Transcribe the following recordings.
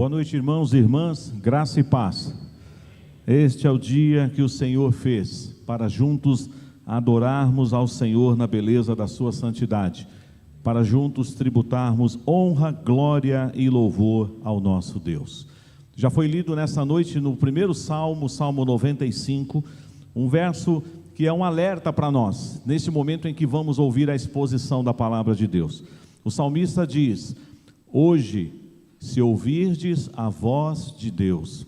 Boa noite, irmãos e irmãs, graça e paz. Este é o dia que o Senhor fez, para juntos adorarmos ao Senhor na beleza da sua santidade, para juntos tributarmos honra, glória e louvor ao nosso Deus. Já foi lido nessa noite no primeiro Salmo, Salmo 95, um verso que é um alerta para nós, neste momento em que vamos ouvir a exposição da palavra de Deus. O salmista diz: hoje, se ouvirdes a voz de Deus,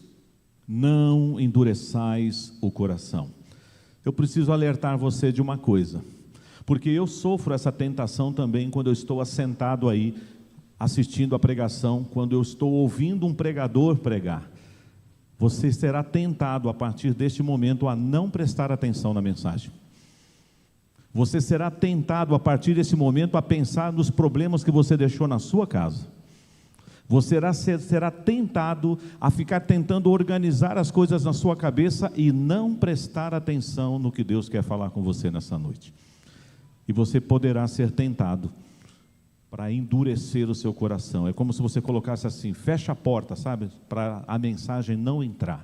não endureçais o coração. Eu preciso alertar você de uma coisa, porque eu sofro essa tentação também quando eu estou assentado aí, assistindo a pregação, quando eu estou ouvindo um pregador pregar. Você será tentado a partir deste momento a não prestar atenção na mensagem. Você será tentado a partir desse momento a pensar nos problemas que você deixou na sua casa. Você será tentado a ficar tentando organizar as coisas na sua cabeça e não prestar atenção no que Deus quer falar com você nessa noite. E você poderá ser tentado para endurecer o seu coração. É como se você colocasse assim, fecha a porta, sabe? Para a mensagem não entrar.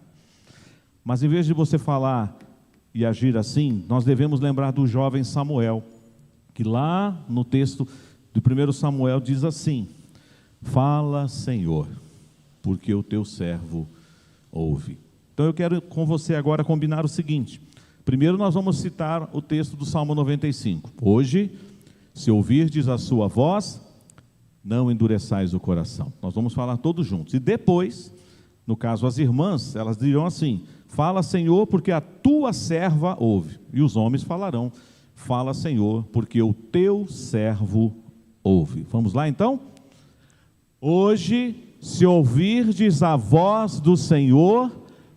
Mas em vez de você falar e agir assim, nós devemos lembrar do jovem Samuel, que lá no texto do 1 Samuel diz assim: fala, Senhor, porque o teu servo ouve. Então eu quero com você agora combinar o seguinte. Primeiro nós vamos citar o texto do Salmo 95. Hoje, se ouvirdes a sua voz, não endureçais o coração. Nós vamos falar todos juntos. E depois, no caso as irmãs, elas dirão assim: fala, Senhor, porque a tua serva ouve. E os homens falarão: fala, Senhor, porque o teu servo ouve. Vamos lá então? Hoje, se ouvirdes a voz do Senhor,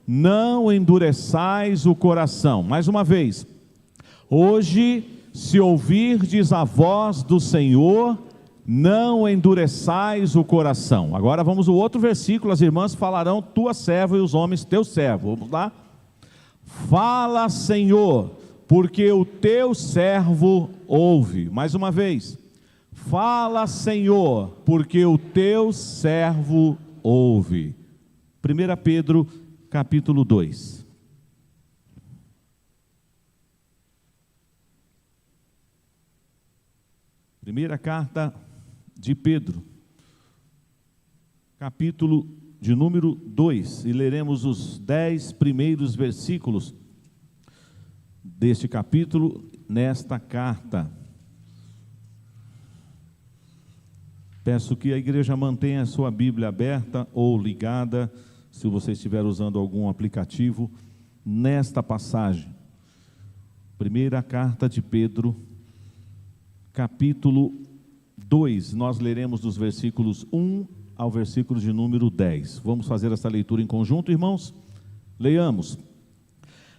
não endureçais o coração. Mais uma vez. Hoje, se ouvirdes a voz do Senhor, não endureçais o coração. Agora vamos ao outro versículo. As irmãs falarão tua serva e os homens teu servo. Vamos lá? Fala, Senhor, porque o teu servo ouve. Mais uma vez. Fala, Senhor, porque o teu servo ouve. 1 Pedro, capítulo 2. Primeira carta de Pedro, capítulo de número 2, e leremos os 10 primeiros versículos deste capítulo, nesta carta. Peço que a igreja mantenha a sua Bíblia aberta ou ligada, se você estiver usando algum aplicativo, nesta passagem. Primeira carta de Pedro, capítulo 2, nós leremos dos versículos 1 ao versículo de número 10. Vamos fazer essa leitura em conjunto, irmãos? Leiamos.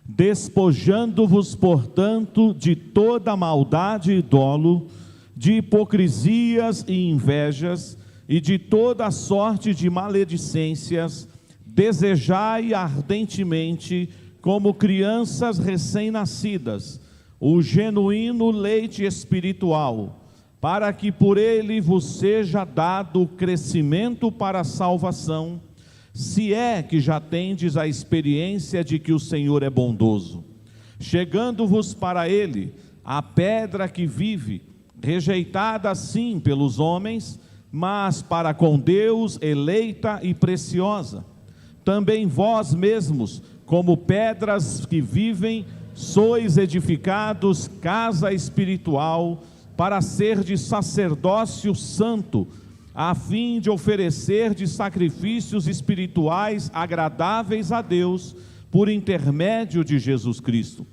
Despojando-vos, portanto, de toda maldade e dolo, de hipocrisias e invejas, e de toda sorte de maledicências, desejai ardentemente, como crianças recém-nascidas, o genuíno leite espiritual, para que por ele vos seja dado crescimento para a salvação, se é que já tendes a experiência de que o Senhor é bondoso, chegando-vos para ele, a pedra que vive, rejeitada sim pelos homens, mas para com Deus eleita e preciosa. Também vós mesmos, como pedras que vivem, sois edificados casa espiritual, para ser de sacerdócio santo, a fim de oferecer de sacrifícios espirituais agradáveis a Deus, por intermédio de Jesus Cristo.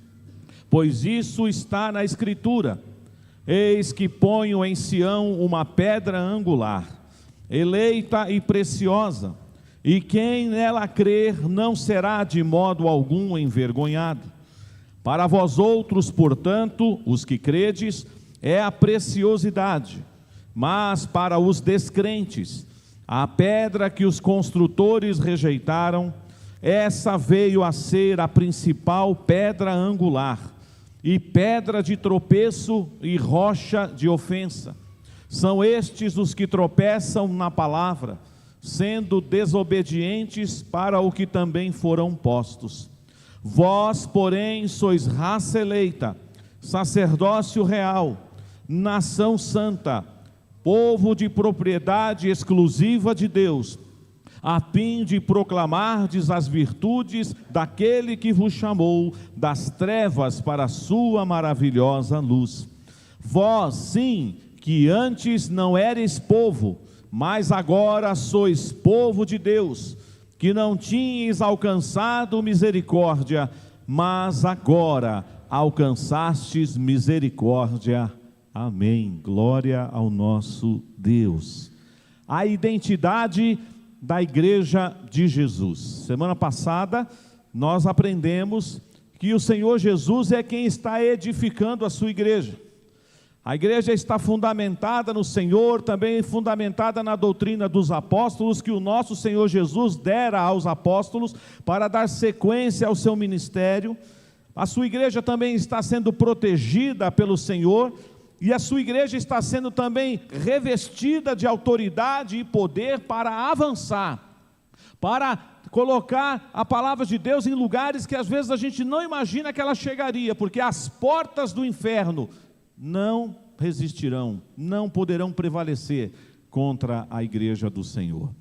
Pois isso está na Escritura: eis que ponho em Sião uma pedra angular, eleita e preciosa, e quem nela crer não será de modo algum envergonhado. Para vós outros, portanto, os que credes, é a preciosidade, mas para os descrentes, a pedra que os construtores rejeitaram, essa veio a ser a principal pedra angular, e pedra de tropeço e rocha de ofensa. São estes os que tropeçam na palavra, sendo desobedientes para o que também foram postos. Vós, porém, sois raça eleita, sacerdócio real, nação santa, povo de propriedade exclusiva de Deus, a fim de proclamardes as virtudes daquele que vos chamou das trevas para a sua maravilhosa luz. Vós, sim, que antes não eres povo, mas agora sois povo de Deus, que não tinhas alcançado misericórdia, mas agora alcançastes misericórdia. Amém. Glória ao nosso Deus. A identidade da igreja de Jesus. Semana passada nós aprendemos que o Senhor Jesus é quem está edificando a sua igreja. A igreja está fundamentada no Senhor, também fundamentada na doutrina dos apóstolos, que o nosso Senhor Jesus dera aos apóstolos para dar sequência ao seu ministério. A sua igreja também está sendo protegida pelo Senhor, e a sua igreja está sendo também revestida de autoridade e poder para avançar, para colocar a palavra de Deus em lugares que às vezes a gente não imagina que ela chegaria, porque as portas do inferno não resistirão, não poderão prevalecer contra a igreja do Senhor.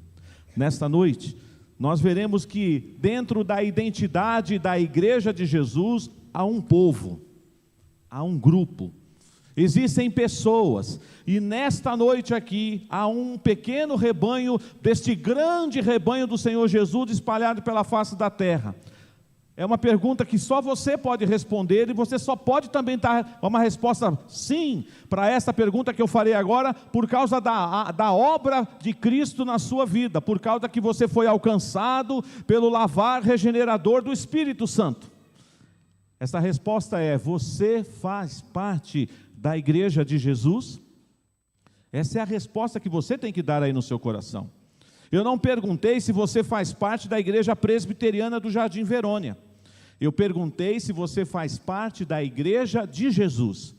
Nesta noite, nós veremos que dentro da identidade da igreja de Jesus, há um povo, há um grupo, existem pessoas, e nesta noite aqui, há um pequeno rebanho, deste grande rebanho do Senhor Jesus, espalhado pela face da terra. É uma pergunta que só você pode responder, e você só pode também dar uma resposta sim, para essa pergunta que eu farei agora, por causa da obra de Cristo na sua vida, por causa que você foi alcançado pelo lavar regenerador do Espírito Santo. Essa resposta é: você faz parte da igreja de Jesus? Essa é a resposta que você tem que dar aí no seu coração. Eu não perguntei se você faz parte da igreja presbiteriana do Jardim Verônia. Eu perguntei se você faz parte da igreja de Jesus.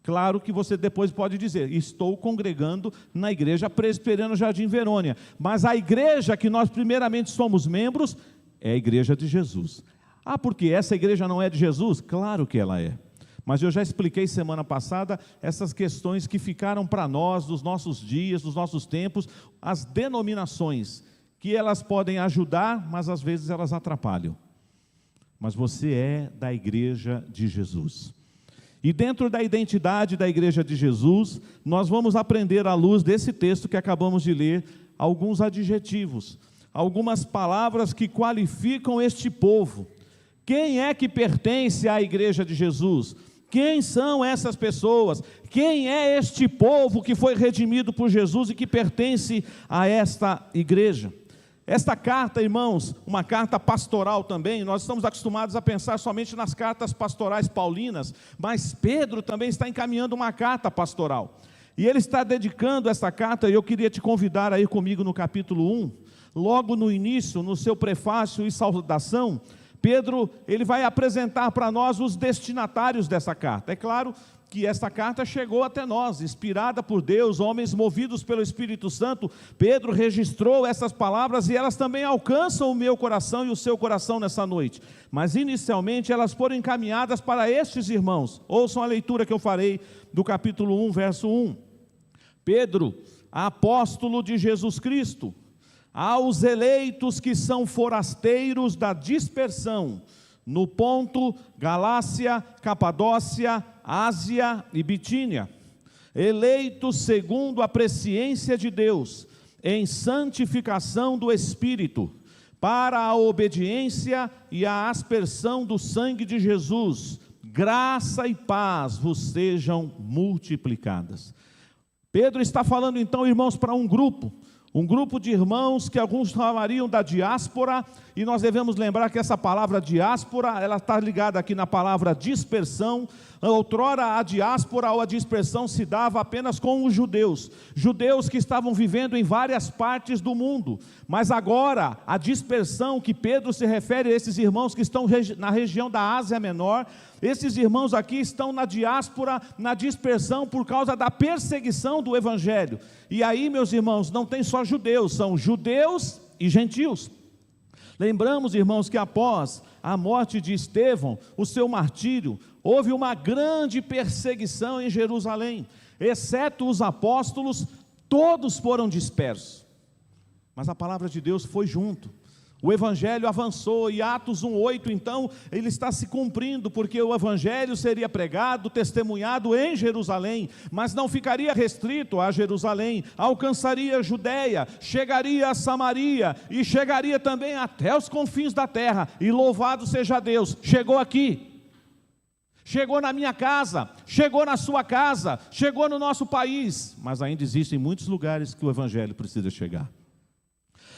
Claro que você depois pode dizer: estou congregando na igreja presbiteriana do Jardim Verônia. Mas a igreja que nós primeiramente somos membros é a igreja de Jesus. Ah, porque essa igreja não é de Jesus? Claro que ela é. Mas eu já expliquei semana passada essas questões que ficaram para nós, dos nossos dias, dos nossos tempos, as denominações, que elas podem ajudar, mas às vezes elas atrapalham. Mas você é da igreja de Jesus. E dentro da identidade da igreja de Jesus, nós vamos aprender à luz desse texto que acabamos de ler, alguns adjetivos, algumas palavras que qualificam este povo. Quem é que pertence à igreja de Jesus? Quem são essas pessoas? Quem é este povo que foi redimido por Jesus e que pertence a esta igreja? Esta carta, irmãos, uma carta pastoral também, nós estamos acostumados a pensar somente nas cartas pastorais paulinas, mas Pedro também está encaminhando uma carta pastoral. E ele está dedicando essa carta, e eu queria te convidar a ir comigo no capítulo 1, logo no início, no seu prefácio e saudação. Pedro, ele vai apresentar para nós os destinatários dessa carta. É claro que esta carta chegou até nós, inspirada por Deus, homens movidos pelo Espírito Santo. Pedro registrou essas palavras e elas também alcançam o meu coração e o seu coração nessa noite. Mas inicialmente elas foram encaminhadas para estes irmãos. Ouçam a leitura que eu farei do capítulo 1, verso 1. Pedro, apóstolo de Jesus Cristo, aos eleitos que são forasteiros da dispersão, no Ponto, Galácia, Capadócia, Ásia e Bitínia, eleitos segundo a presciência de Deus, em santificação do Espírito, para a obediência e a aspersão do sangue de Jesus, graça e paz vos sejam multiplicadas. Pedro está falando então, irmãos, para um grupo de irmãos que alguns chamariam da diáspora, e nós devemos lembrar que essa palavra diáspora, ela está ligada aqui na palavra dispersão. Outrora a diáspora ou a dispersão se dava apenas com os judeus que estavam vivendo em várias partes do mundo, mas agora a dispersão que Pedro se refere a esses irmãos que estão na região da Ásia Menor, esses irmãos aqui estão na diáspora, na dispersão por causa da perseguição do Evangelho. E aí, meus irmãos, não tem só só judeus, são judeus e gentios. Lembramos, irmãos, que após a morte de Estevão, o seu martírio, houve uma grande perseguição em Jerusalém, exceto os apóstolos, todos foram dispersos, mas a palavra de Deus foi junto. O evangelho avançou, e Atos 1:8, então, ele está se cumprindo, porque o evangelho seria pregado, testemunhado em Jerusalém, mas não ficaria restrito a Jerusalém, alcançaria a Judéia, chegaria a Samaria, e chegaria também até os confins da terra, e louvado seja Deus, chegou aqui, chegou na minha casa, chegou na sua casa, chegou no nosso país, mas ainda existem muitos lugares que o evangelho precisa chegar.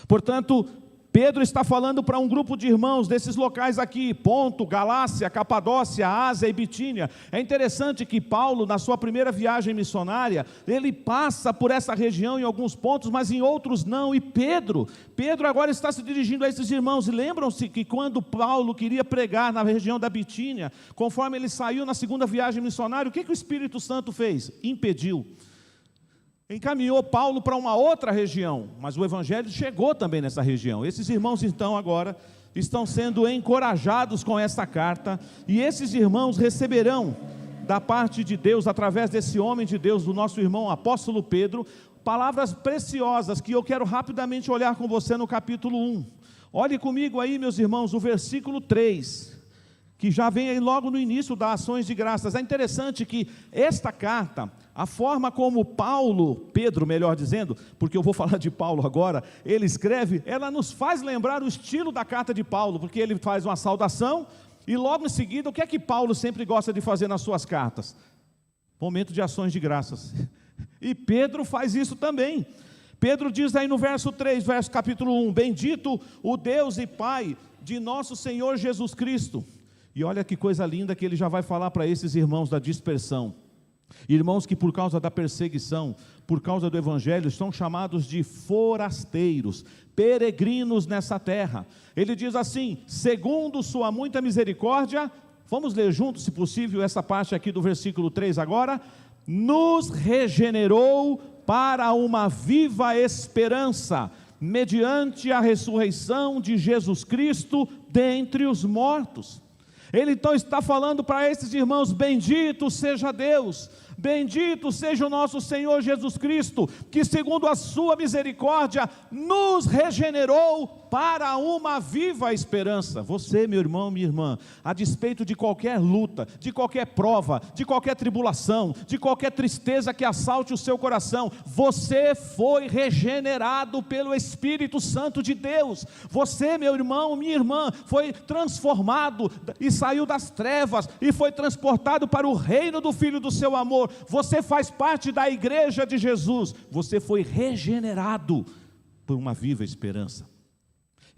Portanto, Pedro está falando para um grupo de irmãos desses locais aqui, Ponto, Galácia, Capadócia, Ásia e Bitínia. É interessante que Paulo, na sua primeira viagem missionária, ele passa por essa região em alguns pontos, mas em outros não. E Pedro agora está se dirigindo a esses irmãos. E lembram-se que quando Paulo queria pregar na região da Bitínia, conforme ele saiu na segunda viagem missionária, o que o Espírito Santo fez? Impediu. Encaminhou Paulo para uma outra região, mas o evangelho chegou também nessa região. Esses irmãos então agora estão sendo encorajados com esta carta, e esses irmãos receberão da parte de Deus, através desse homem de Deus, do nosso irmão apóstolo Pedro, palavras preciosas que eu quero rapidamente olhar com você no capítulo 1. Olhe comigo aí, meus irmãos, o versículo 3, que já vem aí logo no início das ações de graças. É interessante que esta carta, a forma como Pedro, melhor dizendo, porque eu vou falar de Paulo agora, ele escreve, ela nos faz lembrar o estilo da carta de Paulo, porque ele faz uma saudação, e logo em seguida, o que é que Paulo sempre gosta de fazer nas suas cartas? Momento de ações de graças. E Pedro faz isso também. Pedro diz aí no verso 3, capítulo 1, bendito o Deus e Pai de nosso Senhor Jesus Cristo. E olha que coisa linda que ele já vai falar para esses irmãos da dispersão. Irmãos que por causa da perseguição, por causa do evangelho, são chamados de forasteiros, peregrinos nessa terra. Ele diz assim, segundo sua muita misericórdia, vamos ler juntos, se possível, essa parte aqui do versículo 3 agora, nos regenerou para uma viva esperança, mediante a ressurreição de Jesus Cristo dentre os mortos. Ele então está falando para esses irmãos, bendito seja Deus, bendito seja o nosso Senhor Jesus Cristo, que segundo a sua misericórdia, nos regenerou para uma viva esperança. Você, meu irmão, minha irmã, a despeito de qualquer luta, de qualquer prova, de qualquer tribulação, de qualquer tristeza que assalte o seu coração, você foi regenerado pelo Espírito Santo de Deus. Você, meu irmão, minha irmã, foi transformado e saiu das trevas e foi transportado para o reino do Filho do seu amor. Você faz parte da igreja de Jesus, você foi regenerado por uma viva esperança.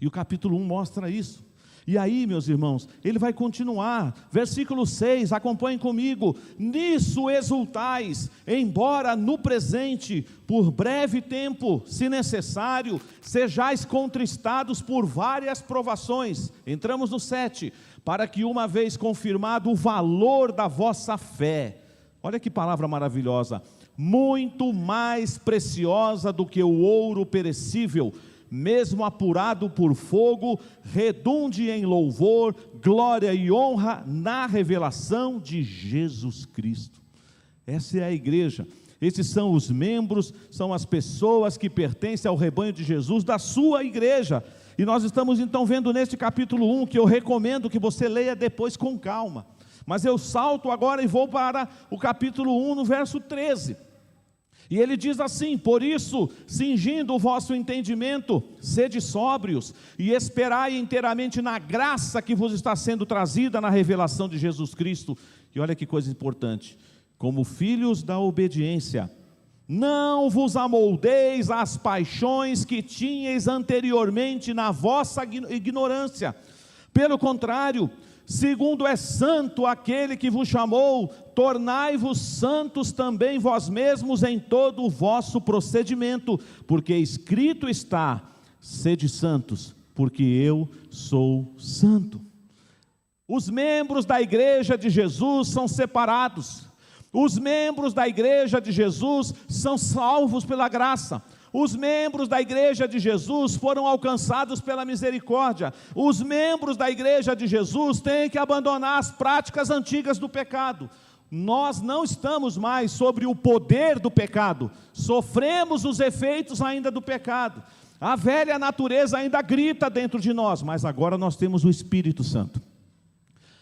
E o capítulo 1 mostra isso. E aí, meus irmãos, ele vai continuar, versículo 6, acompanhem comigo, nisso exultais, embora no presente, por breve tempo, se necessário, sejais contristados por várias provações. Entramos no 7, para que uma vez confirmado o valor da vossa fé, olha que palavra maravilhosa, muito mais preciosa do que o ouro perecível, mesmo apurado por fogo, redunde em louvor, glória e honra na revelação de Jesus Cristo. Essa é a igreja, esses são os membros, são as pessoas que pertencem ao rebanho de Jesus, da sua igreja. E nós estamos então vendo neste capítulo 1, que eu recomendo que você leia depois com calma, mas eu salto agora e vou para o capítulo 1 no verso 13, e ele diz assim, por isso, cingindo o vosso entendimento, sede sóbrios, e esperai inteiramente na graça que vos está sendo trazida na revelação de Jesus Cristo. E olha que coisa importante, como filhos da obediência, não vos amoldeis às paixões que tinhais anteriormente na vossa ignorância, pelo contrário, segundo é santo aquele que vos chamou, tornai-vos santos também vós mesmos em todo o vosso procedimento, porque escrito está, sede santos, porque eu sou santo. Os membros da igreja de Jesus são separados, os membros da igreja de Jesus são salvos pela graça. Os membros da igreja de Jesus foram alcançados pela misericórdia. Os membros da igreja de Jesus têm que abandonar as práticas antigas do pecado. Nós não estamos mais sobre o poder do pecado, sofremos os efeitos ainda do pecado. A velha natureza ainda grita dentro de nós, mas agora nós temos o Espírito Santo.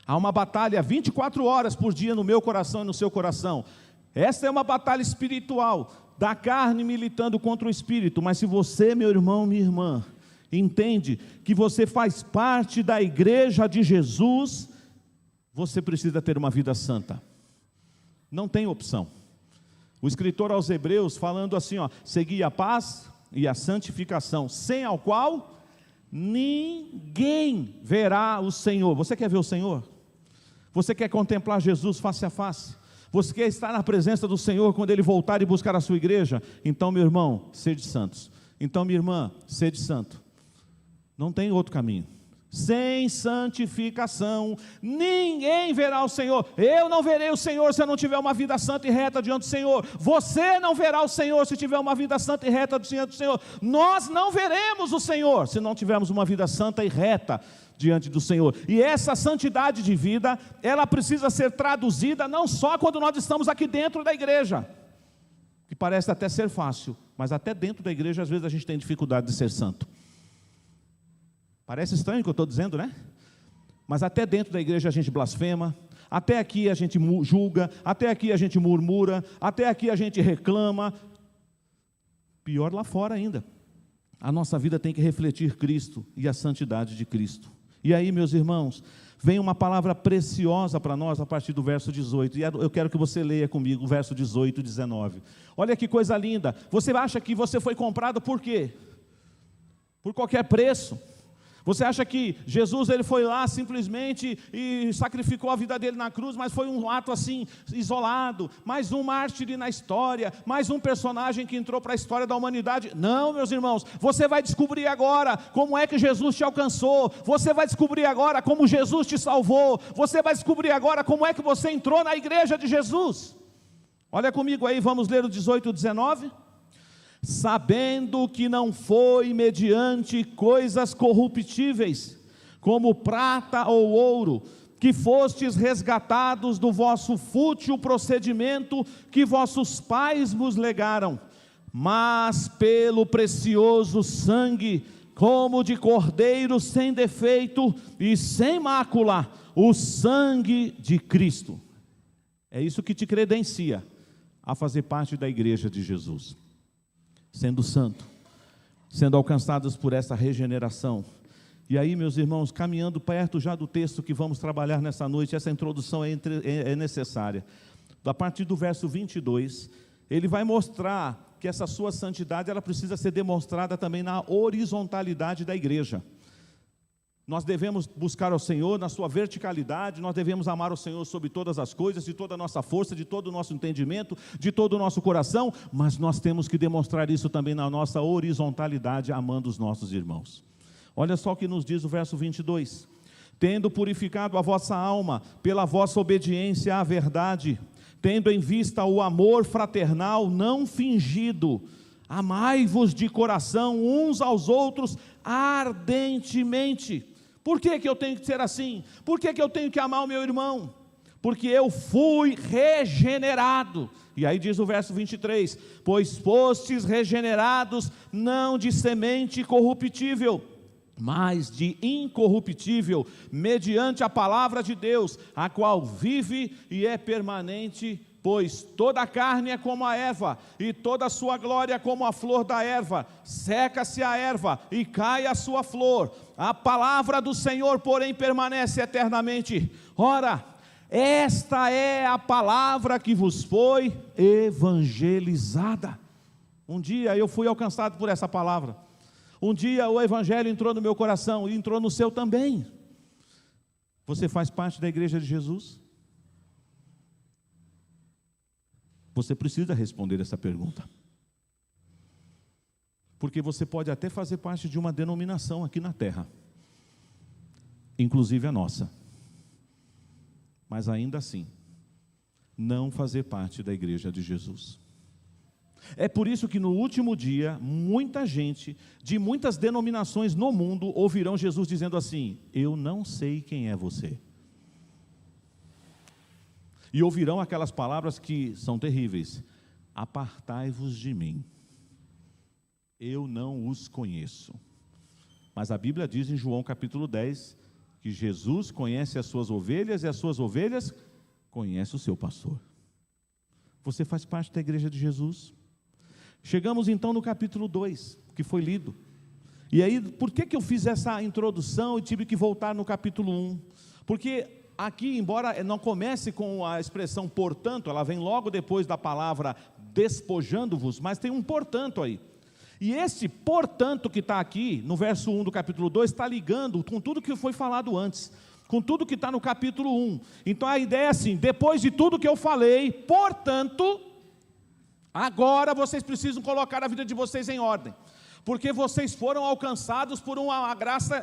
Há uma batalha 24 horas por dia no meu coração e no seu coração. Essa é uma batalha espiritual, da carne militando contra o espírito. Mas se você, meu irmão, minha irmã, entende que você faz parte da igreja de Jesus, você precisa ter uma vida santa. Não tem opção. O escritor aos Hebreus falando assim, segui a paz e a santificação, sem ao qual ninguém verá o Senhor. Você quer ver o Senhor? Você quer contemplar Jesus face a face? Você quer estar na presença do Senhor quando Ele voltar e buscar a sua igreja? Então, meu irmão, sede santos. Então, minha irmã, sede santo. Não tem outro caminho. Sem santificação, ninguém verá o Senhor. Eu não verei o Senhor se eu não tiver uma vida santa e reta diante do Senhor. Você não verá o Senhor se tiver uma vida santa e reta diante do Senhor. Nós não veremos o Senhor se não tivermos uma vida santa e reta diante do Senhor. E essa santidade de vida, ela precisa ser traduzida não só quando nós estamos aqui dentro da igreja, que parece até ser fácil, mas até dentro da igreja às vezes a gente tem dificuldade de ser santo. Parece estranho o que eu estou dizendo, né? Mas até dentro da igreja a gente blasfema, até aqui a gente julga, até aqui a gente murmura, até aqui a gente reclama. Pior lá fora ainda. A nossa vida tem que refletir Cristo e a santidade de Cristo. E aí, meus irmãos, vem uma palavra preciosa para nós a partir do verso 18, e eu quero que você leia comigo o verso 18 e 19. Olha que coisa linda. Você acha que você foi comprado por quê? Por qualquer preço. Você acha que Jesus ele foi lá simplesmente e sacrificou a vida dele na cruz, mas foi um ato assim, isolado, mais um mártir na história, mais um personagem que entrou para a história da humanidade? Não, meus irmãos, você vai descobrir agora como é que Jesus te alcançou, você vai descobrir agora como Jesus te salvou, você vai descobrir agora como é que você entrou na igreja de Jesus. Olha comigo aí, vamos ler o 18 e 19. Sabendo que não foi mediante coisas corruptíveis, como prata ou ouro, que fostes resgatados do vosso fútil procedimento que vossos pais vos legaram, mas pelo precioso sangue, como de cordeiro sem defeito e sem mácula, o sangue de Cristo. É isso que te credencia a fazer parte da igreja de Jesus. Sendo santo, sendo alcançados por essa regeneração. E aí, meus irmãos, caminhando perto já do texto que vamos trabalhar nessa noite, essa introdução é necessária. A partir do verso 22, ele vai mostrar que essa sua santidade, ela precisa ser demonstrada também na horizontalidade da igreja. Nós devemos buscar ao Senhor na sua verticalidade, nós devemos amar o Senhor sobre todas as coisas, de toda a nossa força, de todo o nosso entendimento, de todo o nosso coração, mas nós temos que demonstrar isso também na nossa horizontalidade, amando os nossos irmãos. Olha só o que nos diz o verso 22. Tendo purificado a vossa alma pela vossa obediência à verdade, tendo em vista o amor fraternal não fingido, amai-vos de coração uns aos outros ardentemente. Por que eu tenho que ser assim? Por que eu tenho que amar o meu irmão? Porque eu fui regenerado. E aí diz o verso 23, pois fostes regenerados não de semente corruptível, mas de incorruptível, mediante a palavra de Deus, a qual vive e é permanente. Pois toda a carne é como a erva, e toda a sua glória como a flor da erva. Seca-se a erva, e cai a sua flor. A palavra do Senhor, porém, permanece eternamente. Ora, esta é a palavra que vos foi evangelizada. Um dia eu fui alcançado por essa palavra. Um dia o evangelho entrou no meu coração, e entrou no seu também. Você faz parte da igreja de Jesus? Você precisa responder essa pergunta. Porque você pode até fazer parte de uma denominação aqui na terra, inclusive a nossa, mas ainda assim, não fazer parte da igreja de Jesus. É por isso que no último dia, muita gente, de muitas denominações no mundo, ouvirão Jesus dizendo assim: eu não sei quem é você. E ouvirão aquelas palavras que são terríveis: apartai-vos de mim, eu não os conheço. Mas a Bíblia diz em João capítulo 10, que Jesus conhece as suas ovelhas e as suas ovelhas conhecem o seu pastor. Você faz parte da igreja de Jesus? Chegamos então no capítulo 2, que foi lido. E aí, por que eu fiz essa introdução e tive que voltar no capítulo 1? Porque aqui, embora não comece com a expressão portanto, ela vem logo depois da palavra despojando-vos, mas tem um portanto aí. E esse portanto que está aqui, no verso 1 do capítulo 2, está ligando com tudo que foi falado antes, com tudo que está no capítulo 1. Então a ideia é assim: depois de tudo que eu falei, portanto, agora vocês precisam colocar a vida de vocês em ordem, porque vocês foram alcançados por uma graça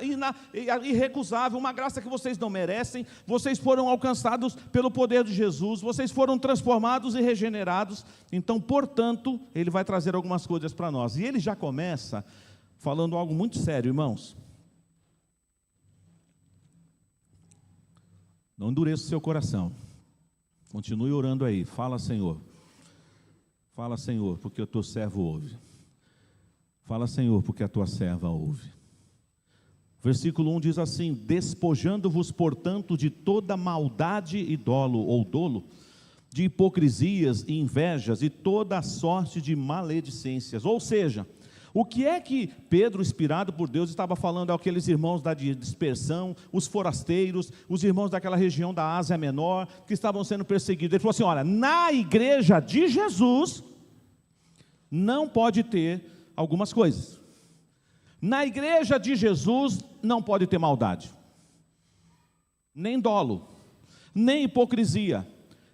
irrecusável, uma graça que vocês não merecem. Vocês foram alcançados pelo poder de Jesus, vocês foram transformados e regenerados. Então, portanto, ele vai trazer algumas coisas para nós, e ele já começa falando algo muito sério, irmãos. Não endureça o seu coração, continue orando aí. Fala, Senhor, porque o teu servo ouve. Fala, Senhor, porque a tua serva ouve. Versículo 1 diz assim: despojando-vos, portanto, de toda maldade e dolo, de hipocrisias e invejas e toda a sorte de maledicências. Ou seja, o que é que Pedro, inspirado por Deus, estava falando àqueles irmãos da dispersão, os forasteiros, os irmãos daquela região da Ásia Menor, que estavam sendo perseguidos? Ele falou assim: olha, na igreja de Jesus, não pode ter algumas coisas. Na igreja de Jesus, não pode ter maldade, nem dolo, nem hipocrisia,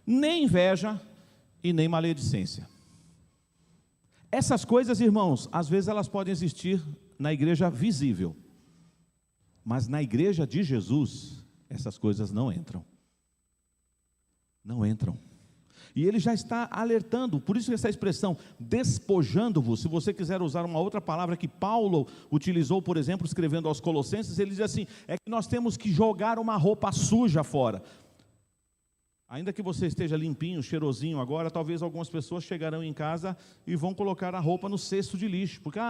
nem inveja e nem maledicência. Essas coisas, irmãos, às vezes elas podem existir na igreja visível, mas na igreja de Jesus, essas coisas não entram. Não entram. E ele já está alertando, por isso essa expressão, despojando-vos. Se você quiser usar uma outra palavra que Paulo utilizou, por exemplo, escrevendo aos Colossenses, ele diz assim: é que nós temos que jogar uma roupa suja fora. Ainda que você esteja limpinho, cheirosinho agora, talvez algumas pessoas chegarão em casa e vão colocar a roupa no cesto de lixo, porque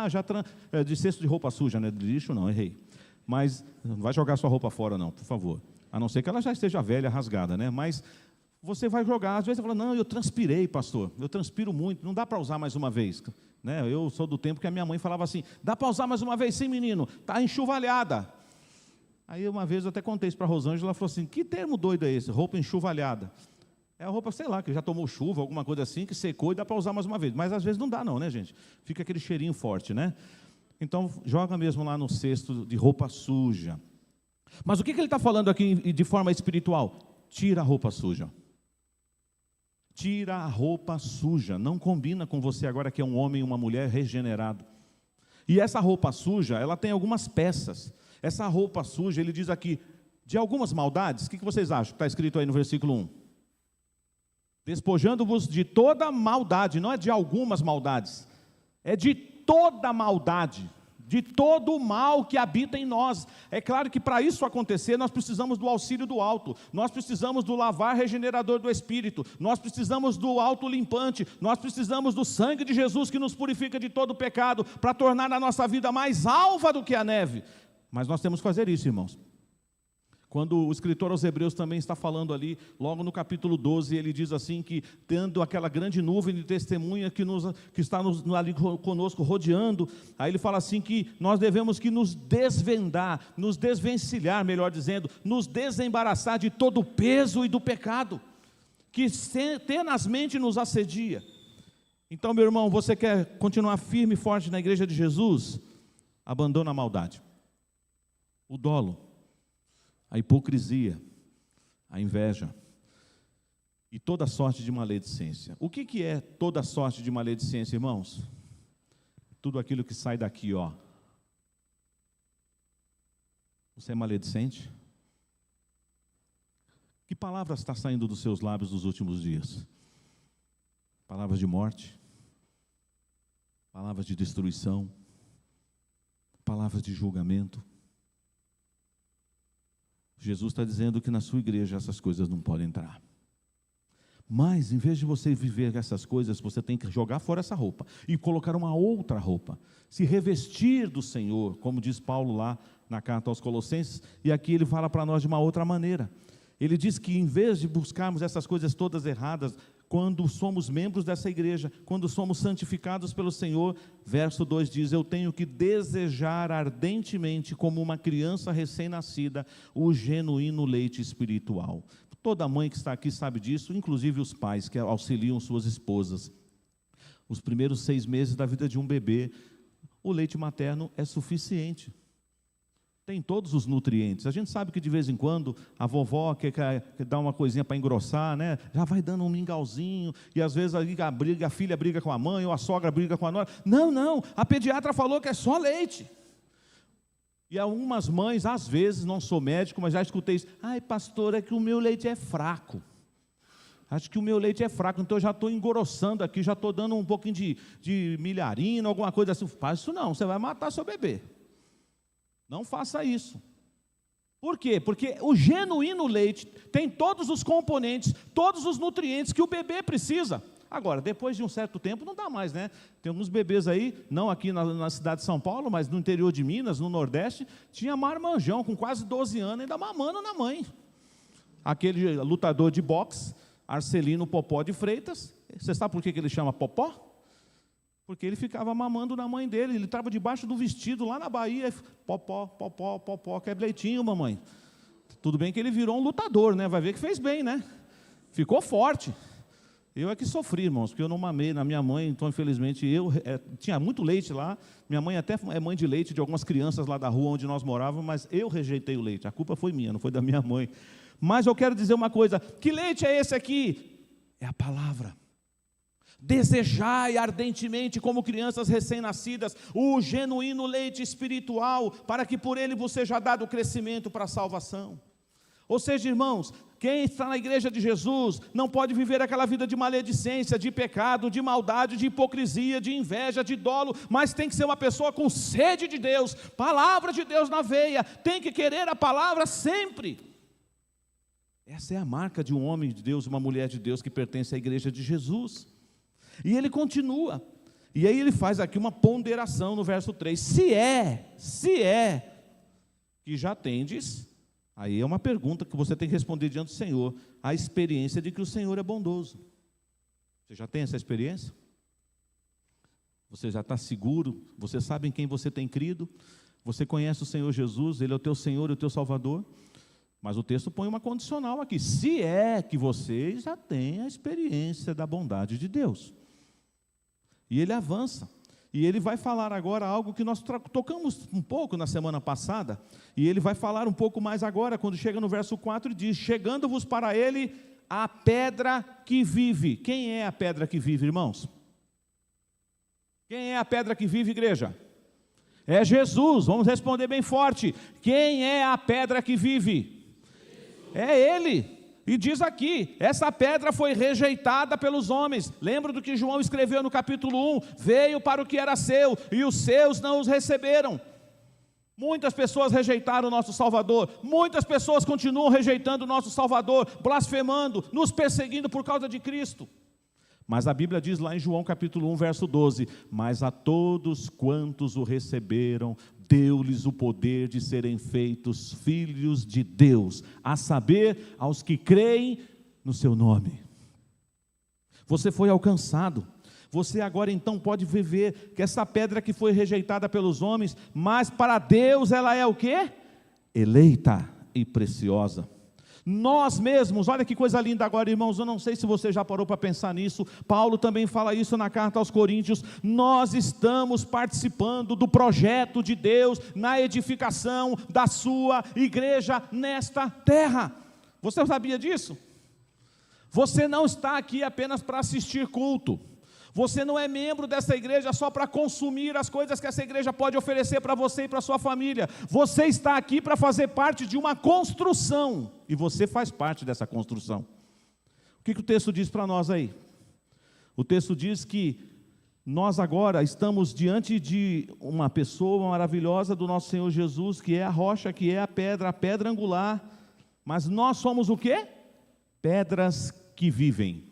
de cesto de roupa suja, né? De lixo não, errei. Mas não vai jogar sua roupa fora não, por favor. A não ser que ela já esteja velha, rasgada, né? Mas você vai jogar, às vezes você fala: não, eu transpirei, pastor, eu transpiro muito, não dá para usar mais uma vez, né? Eu sou do tempo que a minha mãe falava assim: dá para usar mais uma vez? Sim, menino, está enxovalhada. Aí uma vez eu até contei isso para a Rosângela, ela falou assim: que termo doido é esse, roupa enxovalhada? É a roupa, sei lá, que já tomou chuva, alguma coisa assim, que secou e dá para usar mais uma vez, mas às vezes não dá não, né, gente? Fica aquele cheirinho forte, né? Então joga mesmo lá no cesto de roupa suja. Mas o que ele está falando aqui de forma espiritual? Tira a roupa suja. Tira a roupa suja, não combina com você agora que é um homem e uma mulher regenerado. E essa roupa suja, ela tem algumas peças. Essa roupa suja, ele diz aqui, de algumas maldades. O que vocês acham? Está escrito aí no versículo 1. Despojando-vos de toda maldade, não é de algumas maldades, é de toda maldade, de todo o mal que habita em nós. É claro que para isso acontecer, nós precisamos do auxílio do alto, nós precisamos do lavar regenerador do Espírito, nós precisamos do alto limpante, nós precisamos do sangue de Jesus que nos purifica de todo pecado, para tornar a nossa vida mais alva do que a neve. Mas nós temos que fazer isso, irmãos. Quando o escritor aos Hebreus também está falando ali, logo no capítulo 12, ele diz assim que, tendo aquela grande nuvem de testemunha que está ali conosco rodeando, aí ele fala assim que nós devemos que nos desvendar, nos desvencilhar, melhor dizendo, nos desembaraçar de todo o peso e do pecado, que tenazmente nos assedia. Então, meu irmão, você quer continuar firme e forte na igreja de Jesus? Abandona a maldade, o dolo, a hipocrisia, a inveja e toda sorte de maledicência. O que é toda sorte de maledicência, irmãos? Tudo aquilo que sai daqui, ó. Você é maledicente? Que palavras está saindo dos seus lábios nos últimos dias? Palavras de morte, palavras de destruição, palavras de julgamento. Jesus está dizendo que na sua igreja essas coisas não podem entrar. Mas, em vez de você viver essas coisas, você tem que jogar fora essa roupa e colocar uma outra roupa. Se revestir do Senhor, como diz Paulo lá na carta aos Colossenses, e aqui ele fala para nós de uma outra maneira. Ele diz que em vez de buscarmos essas coisas todas erradas, quando somos membros dessa igreja, quando somos santificados pelo Senhor, verso 2 diz: eu tenho que desejar ardentemente, como uma criança recém-nascida, o genuíno leite espiritual. Toda mãe que está aqui sabe disso, inclusive os pais que auxiliam suas esposas. Os primeiros 6 meses da vida de um bebê, o leite materno é suficiente. Tem todos os nutrientes. A gente sabe que de vez em quando a vovó quer dar uma coisinha para engrossar, né? Já vai dando um mingauzinho, e às vezes a filha briga com a mãe, ou a sogra briga com a nora. Não, a pediatra falou que é só leite. E algumas mães, às vezes, não sou médico, mas já escutei isso: ai, pastor, é que o meu leite é fraco. Acho que o meu leite é fraco, então eu já estou engrossando aqui, já estou dando um pouquinho de milharina, alguma coisa assim. Faz isso não, você vai matar seu bebê. Não faça isso. Por quê? Porque o genuíno leite tem todos os componentes, todos os nutrientes que o bebê precisa. Agora, depois de um certo tempo, não dá mais, né? Tem alguns bebês aí, não aqui na cidade de São Paulo, mas no interior de Minas, no Nordeste, tinha marmanjão com quase 12 anos, ainda mamando na mãe. Aquele lutador de boxe, Arcelino Popó de Freitas, você sabe por que ele chama Popó? Porque ele ficava mamando na mãe dele, ele estava debaixo do vestido lá na Bahia, Popó, Popó, Popó, quer leitinho, mamãe. Tudo bem que ele virou um lutador, né? Vai ver que fez bem, né? Ficou forte. Eu é que sofri, irmãos, porque eu não mamei na minha mãe, então infelizmente tinha muito leite lá, minha mãe até é mãe de leite de algumas crianças lá da rua onde nós morávamos, mas eu rejeitei o leite, a culpa foi minha, não foi da minha mãe. Mas eu quero dizer uma coisa: que leite é esse aqui? É a palavra. Desejai ardentemente, como crianças recém-nascidas, o genuíno leite espiritual, para que por ele você seja dado crescimento para a salvação. Ou seja, irmãos, quem está na igreja de Jesus não pode viver aquela vida de maledicência, de pecado, de maldade, de hipocrisia, de inveja, de dolo, mas tem que ser uma pessoa com sede de Deus, palavra de Deus na veia, tem que querer a palavra sempre. Essa é a marca de um homem de Deus, uma mulher de Deus que pertence à igreja de Jesus. E ele continua, e aí ele faz aqui uma ponderação no verso 3, se é que já tendes, aí é uma pergunta que você tem que responder diante do Senhor, a experiência de que o Senhor é bondoso. Você já tem essa experiência? Você já está seguro? Você sabe em quem você tem crido? Você conhece o Senhor Jesus? Ele é o teu Senhor e o teu Salvador? Mas o texto põe uma condicional aqui, se é que você já tem a experiência da bondade de Deus. E ele avança, e ele vai falar agora algo que nós tocamos um pouco na semana passada, e ele vai falar um pouco mais agora, quando chega no verso 4 e diz: chegando-vos para ele a pedra que vive. Quem é a pedra que vive, irmãos? Quem é a pedra que vive, igreja? É Jesus. Vamos responder bem forte: quem é a pedra que vive? É Ele. E diz aqui, essa pedra foi rejeitada pelos homens. Lembra do que João escreveu no capítulo 1? Veio para o que era seu, e os seus não os receberam. Muitas pessoas rejeitaram o nosso Salvador, muitas pessoas continuam rejeitando o nosso Salvador, blasfemando, nos perseguindo por causa de Cristo. Mas a Bíblia diz lá em João capítulo 1, verso 12, mas a todos quantos o receberam, deu-lhes o poder de serem feitos filhos de Deus, a saber, aos que creem no seu nome. Você foi alcançado, você agora então pode viver que essa pedra que foi rejeitada pelos homens, mas para Deus ela é o quê? Eleita e preciosa. Nós mesmos, olha que coisa linda agora, irmãos, eu não sei se você já parou para pensar nisso, Paulo também fala isso na carta aos Coríntios, nós estamos participando do projeto de Deus, na edificação da sua igreja nesta terra. Você sabia disso? Você não está aqui apenas para assistir culto, você não é membro dessa igreja só para consumir as coisas que essa igreja pode oferecer para você e para a sua família. Você está aqui para fazer parte de uma construção, e você faz parte dessa construção. O que o texto diz para nós aí? O texto diz que Nós agora estamos diante de uma pessoa maravilhosa do nosso Senhor Jesus, que é a rocha, que é a pedra angular, mas nós somos o quê? Pedras que vivem.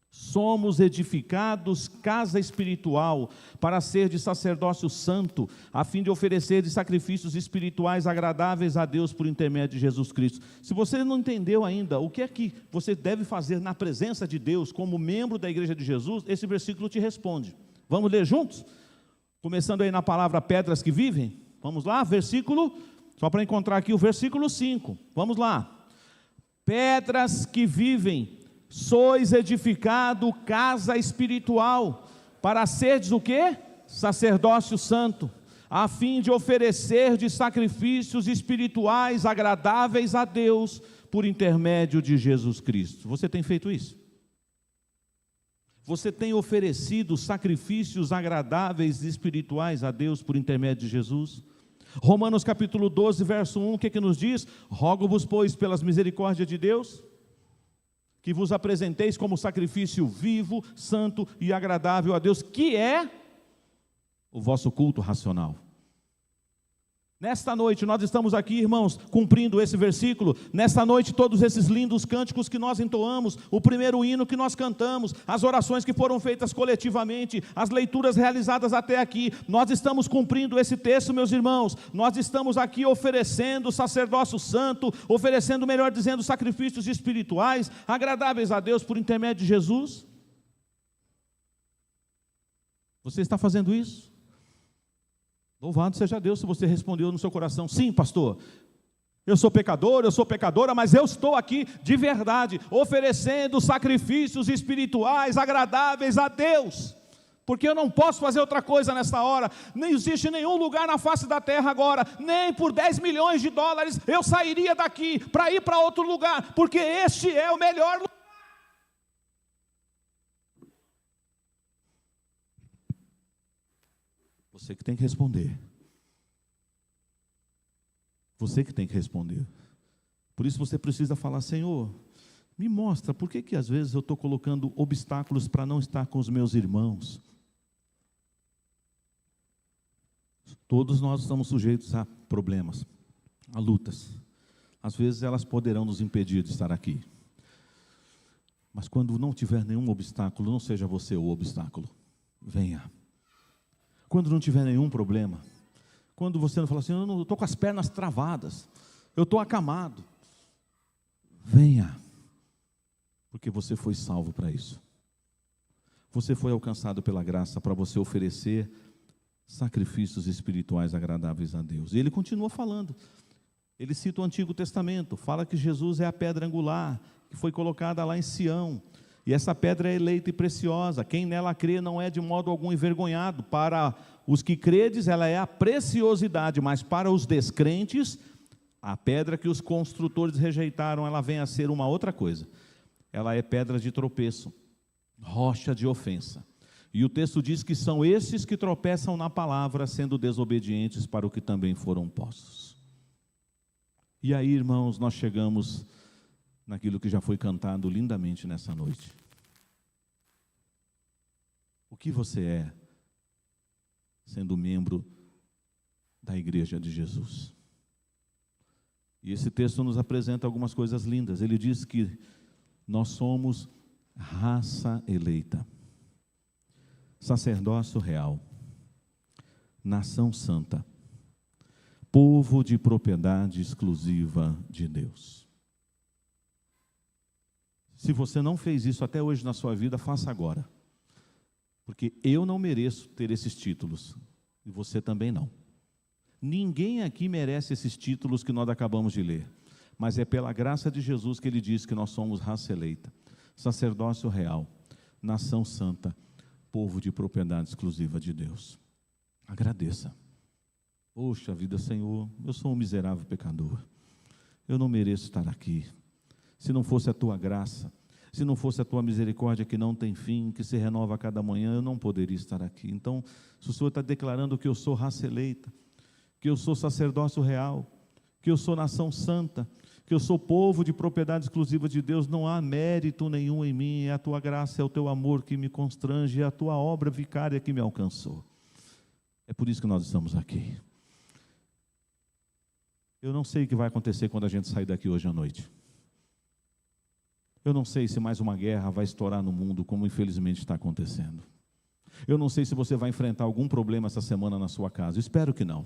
Somos edificados casa espiritual para ser de sacerdócio santo, a fim de oferecer de sacrifícios espirituais agradáveis a Deus por intermédio de Jesus Cristo. Se você não entendeu ainda o que é que você deve fazer na presença de Deus como membro da igreja de Jesus, esse versículo te responde. Vamos ler juntos? Começando aí na palavra pedras que vivem. Vamos lá, versículo, só para encontrar aqui o versículo 5. Vamos lá. Pedras que vivem, sois edificado casa espiritual, para seres o quê? Sacerdócio santo, a fim de oferecer de sacrifícios espirituais agradáveis a Deus, por intermédio de Jesus Cristo. Você tem feito isso? Você tem oferecido sacrifícios agradáveis e espirituais a Deus por intermédio de Jesus? Romanos capítulo 12, verso 1, o que nos diz? Rogo-vos, pois, pelas misericórdias de Deus, que vos apresenteis como sacrifício vivo, santo e agradável a Deus, que é o vosso culto racional. Nesta noite nós estamos aqui, irmãos, cumprindo esse versículo. Nesta noite todos esses lindos cânticos que nós entoamos, o primeiro hino que nós cantamos, as orações que foram feitas coletivamente, as leituras realizadas até aqui, nós estamos cumprindo esse texto, meus irmãos. Nós estamos aqui oferecendo sacerdócio santo, oferecendo, melhor dizendo, sacrifícios espirituais agradáveis a Deus por intermédio de Jesus. Você está fazendo isso? Louvado seja Deus se você respondeu no seu coração: sim, pastor, eu sou pecador, eu sou pecadora, mas eu estou aqui de verdade, oferecendo sacrifícios espirituais agradáveis a Deus, porque eu não posso fazer outra coisa nessa hora. Nem existe nenhum lugar na face da terra agora, nem por 10 milhões de dólares eu sairia daqui para ir para outro lugar, porque este é o melhor lugar. Você que tem que responder. Você que tem que responder. Por isso você precisa falar: Senhor, me mostra por que às vezes eu estou colocando obstáculos para não estar com os meus irmãos. Todos nós estamos sujeitos a problemas, a lutas. Às vezes elas poderão nos impedir de estar aqui. Mas quando não tiver nenhum obstáculo, não seja você o obstáculo. Venha. Quando não tiver nenhum problema, quando você não fala assim: eu estou com as pernas travadas, eu estou acamado, venha, porque você foi salvo para isso. Você foi alcançado pela graça para você oferecer sacrifícios espirituais agradáveis a Deus. E ele continua falando, ele cita o Antigo Testamento, fala que Jesus é a pedra angular, que foi colocada lá em Sião. E essa pedra é eleita e preciosa, quem nela crê não é de modo algum envergonhado. Para os que credes, ela é a preciosidade, mas para os descrentes, a pedra que os construtores rejeitaram, ela vem a ser uma outra coisa. Ela é pedra de tropeço, rocha de ofensa. E o texto diz que são esses que tropeçam na palavra, sendo desobedientes para o que também foram postos. E aí, irmãos, nós chegamos naquilo que já foi cantado lindamente nessa noite. O que você é, sendo membro da igreja de Jesus? E esse texto nos apresenta algumas coisas lindas. Ele diz que nós somos raça eleita, sacerdócio real, nação santa, povo de propriedade exclusiva de Deus. Se você não fez isso até hoje na sua vida, faça agora. Porque eu não mereço ter esses títulos, e você também não. Ninguém aqui merece esses títulos que nós acabamos de ler, mas é pela graça de Jesus que ele diz que nós somos raça eleita, sacerdócio real, nação santa, povo de propriedade exclusiva de Deus. Agradeça. Poxa vida, Senhor, eu sou um miserável pecador, eu não mereço estar aqui. Se não fosse a tua graça, se não fosse a tua misericórdia que não tem fim, que se renova a cada manhã, eu não poderia estar aqui. Então, se o Senhor está declarando que eu sou raça eleita, que eu sou sacerdócio real, que eu sou nação santa, que eu sou povo de propriedade exclusiva de Deus, não há mérito nenhum em mim, é a tua graça, é o teu amor que me constrange, é a tua obra vicária que me alcançou. É por isso que nós estamos aqui. Eu não sei o que vai acontecer quando a gente sair daqui hoje à noite. Eu não sei se mais uma guerra vai estourar no mundo, como infelizmente está acontecendo. Eu não sei se você vai enfrentar algum problema essa semana na sua casa. Espero que não.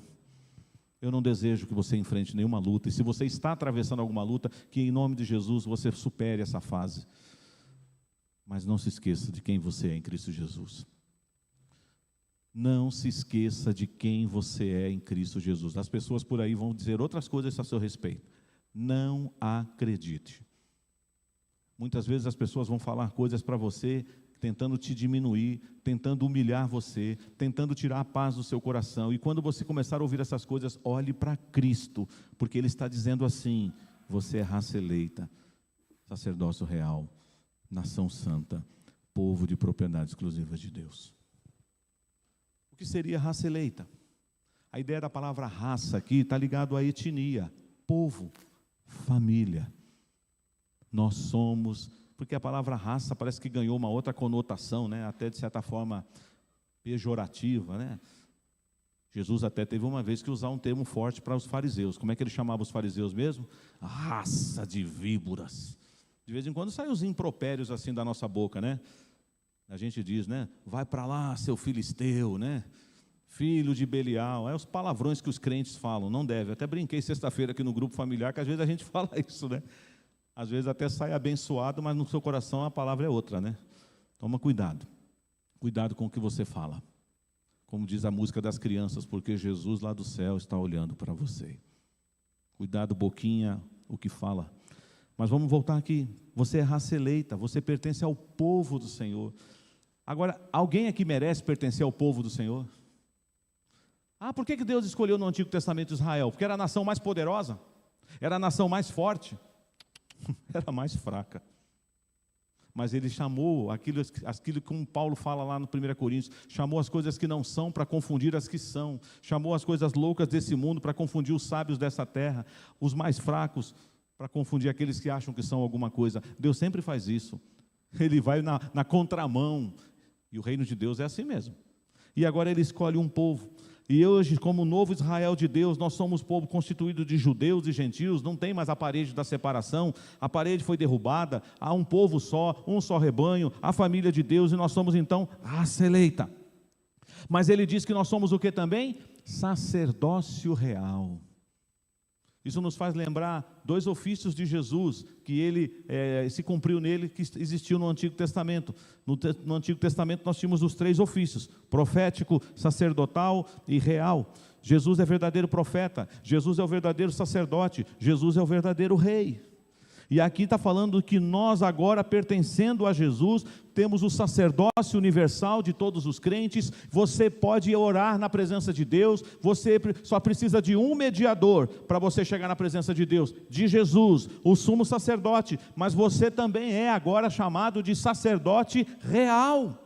Eu não desejo que você enfrente nenhuma luta. E se você está atravessando alguma luta, que em nome de Jesus você supere essa fase. Mas não se esqueça de quem você é em Cristo Jesus. Não se esqueça de quem você é em Cristo Jesus. As pessoas por aí vão dizer outras coisas a seu respeito. Não acredite. Muitas vezes as pessoas vão falar coisas para você, tentando te diminuir, tentando humilhar você, tentando tirar a paz do seu coração. E quando você começar a ouvir essas coisas, olhe para Cristo, porque Ele está dizendo assim: você é raça eleita, sacerdócio real, nação santa, povo de propriedade exclusiva de Deus. O que seria raça eleita? A ideia da palavra raça aqui está ligado à etnia, povo, família. Nós somos, porque a palavra raça parece que ganhou uma outra conotação, né? Até de certa forma pejorativa, né? Jesus até teve uma vez que usar um termo forte para os fariseus. Como é que ele chamava os fariseus mesmo? Raça de víboras. De vez em quando saem os impropérios assim da nossa boca, né? A gente diz, né? Vai para lá, seu filisteu, né? Filho de Belial. É os palavrões que os crentes falam, não deve. Até brinquei sexta-feira aqui no grupo familiar, que às vezes a gente fala isso, né? Às vezes até sai abençoado, mas no seu coração a palavra é outra, né? Toma cuidado. Cuidado com o que você fala. Como diz a música das crianças, porque Jesus lá do céu está olhando para você. Cuidado, boquinha, o que fala. Mas vamos voltar aqui. Você é raça eleita, você pertence ao povo do Senhor. Agora, alguém aqui merece pertencer ao povo do Senhor? Ah, por que Deus escolheu no Antigo Testamento Israel? Porque era a nação mais poderosa? Era a nação mais forte? Era mais fraca. Mas ele chamou aquilo como Paulo fala lá no 1 Coríntios, chamou as coisas que não são para confundir as que são, chamou as coisas loucas desse mundo para confundir os sábios dessa terra, os mais fracos para confundir aqueles que acham que são alguma coisa. Deus sempre faz isso. Ele vai na contramão. E o reino de Deus é assim mesmo. E agora ele escolhe um povo. E hoje, como novo Israel de Deus, nós somos povo constituído de judeus e gentios, não tem mais a parede da separação, a parede foi derrubada, há um povo só, um só rebanho, a família de Deus, e nós somos então raça eleita. Mas ele diz que nós somos o que também? Sacerdócio real. Isso nos faz lembrar dois ofícios de Jesus, que ele se cumpriu nele, que existiu no Antigo Testamento. No Antigo Testamento nós tínhamos os 3 ofícios, profético, sacerdotal e real. Jesus é verdadeiro profeta, Jesus é o verdadeiro sacerdote, Jesus é o verdadeiro rei. E aqui está falando que nós agora, pertencendo a Jesus, temos o sacerdócio universal de todos os crentes. Você pode orar na presença de Deus, você só precisa de um mediador para você chegar na presença de Deus, de Jesus, o sumo sacerdote, mas você também é agora chamado de sacerdote real.